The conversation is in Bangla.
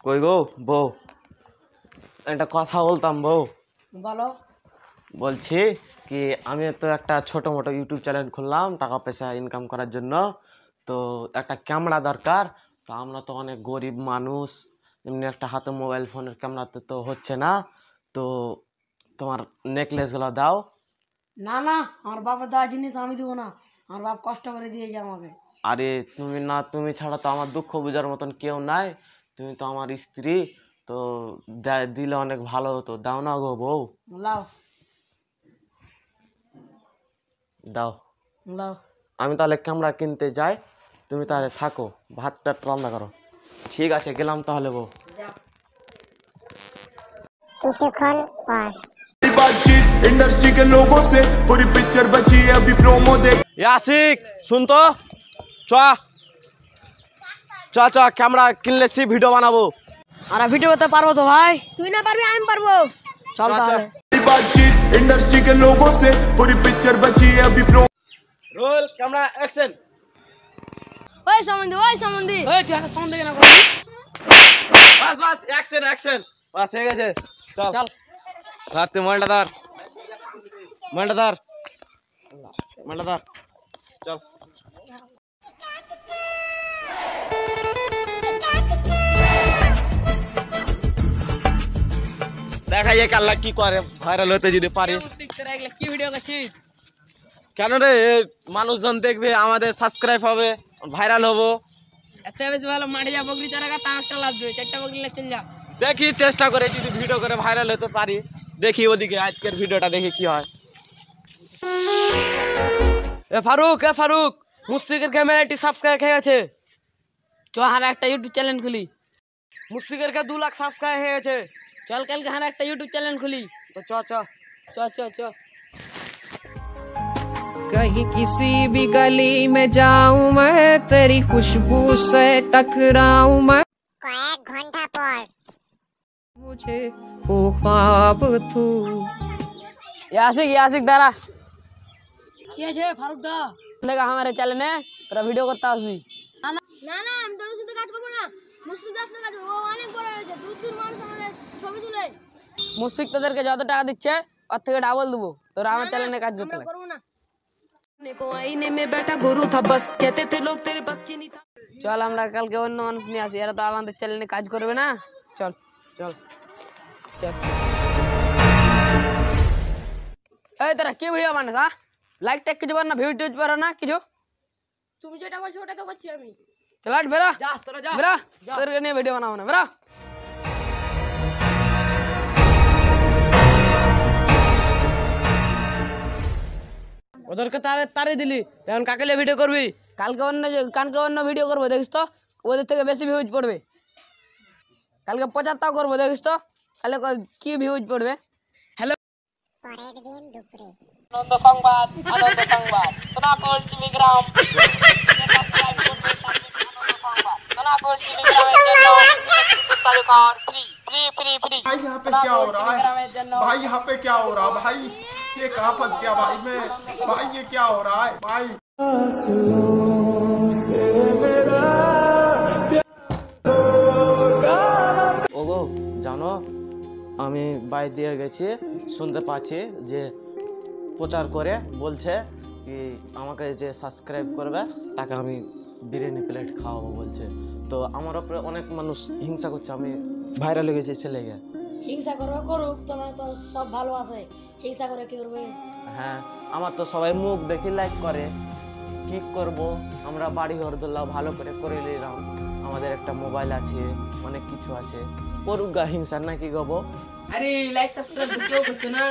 কই গো বউ, একটা কথা বলতাম বউ। বলো। বলছি কি আমি তো একটা ছোট মোটো ইউটিউব চ্যানেল খুললাম টাকা পয়সা ইনকাম করার জন্য। তো একটা ক্যামেরা দরকার। তো আমরা তো অনেক গরিব মানুষ, এমনি একটা হাতে মোবাইল ফোনের ক্যামেরাতে তো হচ্ছে না। তো তোমার নেকলেসগুলো দাও। না না, আমার বাবার দেওয়া জিনিস আমি দেবো না। আমার বাপ কষ্ট করে দিয়েছে আমাকে। আরে তুমি না, তুমি ছাড়া তো আমার দুঃখ বোঝার মতন কেউ নাই। তুমি তো আমার স্ত্রী। তো দিলে অনেক ভালো হতো। দাও না গো বউ, লাও দাও। লাও। আমি তাহলে ক্যামেরা কিনতে যাই, তুমি তাহলে থাকো, ভাতটা রান্না করো। ঠিক আছে, গেলাম তাহলে বউ। কিছুক্ষণ পর बातचीत इंडस्ट्री के लोगों से पूरी पिक्चर बची है अभी प्रोमो देख। আশিক শুন তো, চ চ চ ক্যামেরা কিনলেছি, ভিডিও বানাবো। আর ভিডিও করতে পারবো তো ভাই? তুই না পারবি আমি পারবো। চল তাহলে। बातचीत इंडस्ट्री के लोगों से पूरी पिक्चर बची है अभी प्रोमो। Roll camera action. ওই সম্বন্ধে ওই তুই একটা সাউন্ড দেখে না করবি। বাস বাস, অ্যাকশন অ্যাকশন, বাস হয়ে গেছে। চল চল ধর, তুই মোবাইলটা ধর, মোবাইলটা ধর, মোবাইলটা ধর, চল। দেখা যায় কাল্লা কি করে ভাইরাল হতে যদি পারি। কি ভিডিও করছিস? কেন রে, মানুষজন দেখবে, আমাদের সাবস্ক্রাইব হবে, ভাইরাল হবো। এত বেশি ভালো মাঠে যা বকরি চড়াগা তা একটা লাভ দেবে, চারটা বকরি চল যা। দেখি চেষ্টা করে যদি ভিডিও করে ভাইরাল হতে পারি। দেখি ওদিকে আজকের ভিডিওটা দেখি কি হয়। এ ফারুক মুস্তিকের ক্যামেরাটি সাবস্ক্রাইব হয়ে গেছে। চ হার একটা ইউটিউব চ্যানেল খুলি। মুস্তিকের কে 2 লাখ সাবস্ক্রাইব হয়ে গেছে। চল কালকে হার একটা ইউটিউব চ্যানেল খুলি। তো চ চ চ চ চ। कहीं किसी भी गली में जाऊं मैं, तेरी खुशबू से टकराऊं मैं। কয়েক ঘন্টা পর मुझे वो ख्वाब तू। यासिक दारा কি আছে ফারুক দা? দেখা আমারে চ্যানেলে তোরা ভিডিও করতে আসবি। না না, আমি তোদের সাথে কাজ করবো না। মুশফিক দাস না কাজ করবো, ও অনেক বড় হয়েছে, দূর দূর মানুষ আমাদের ছবি তুলে। মুশফিক তোদেরকে যত টাকা দিচ্ছে ওর থেকে ডাবল দেবো, তোরা আমার চ্যানেলে কাজ করতে লাগ। করবো না। को आईने में बैठा गुरु था बस कहते थे लोग तेरे बस की नहीं था। চল আমরা কালকে অন্য মানুষ নিয়ে আসি, এরা তো আমাদের চ্যানেলে কাজ করবে না। চল চল চল। এই তোরা কি ভিডিও বানাস? হ্যাঁ, লাইক ট্যাগ কিছু পার না, ভিউ টিউজ পারো না কিছু? তুমি যেটা বলছো ওটা তো করছি আমি। চল আট বেরা, বেরা, তোদেরকে নিয়ে ভিডিও বানাবো না, বেরা। ওদেরকে তারে দিলি, এখন কাকে নিয়ে ভিডিও করবি? কালকে অন্য ভিডিও করবো, দেখিস তো ওদের থেকে বেশি ভিউজ পড়বে। কালকে 75 করবো, দেখিস তো তাহলে কি ভিউজ পড়বে। হ্যালো, পরের দিন দুপুরে আনন্দ সংবাদ সোনাপুর চিমিগ্রাম। সোনাপুর চিমিগ্রামের জন্য फ्री। भाई यहाँ पे क्या हो रहा है? भाई यहाँ पे क्या हो रहा है? भाई ये कहाँ फंस गया भाई मैं? भाई ये क्या हो रहा है भाई? ওগো জানো, আমি বাইরে দিয়ে গেছি, শুনতে পাচ্ছি যে প্রচার করে বলছে কি আমাকে যে সাবস্ক্রাইব করবে তাকে আমি বিরিয়ানি প্লেট খাওয়াবো বলছে। তো আমার উপরে অনেক মানুষ হিংসা করছে, আমি ভাইরাল হয়ে গেছি ছেলেকে। হিংসা করবে করুক, তোমার তো সব ভালো আছে, হিংসা করে কি করবে? হ্যাঁ, আমার তো সবাই মুখ দেখি লাইক করে, কি করব, আমরা বাড়ি ঘর দোল্লা ভালো করে নিলাম, আমাদের একটা মোবাইল আছে, অনেক কিছু আছে, করুক গা হিংসা নাকি গবো। আরে লাইক সাবস্ক্রাইব কেউ করছে না।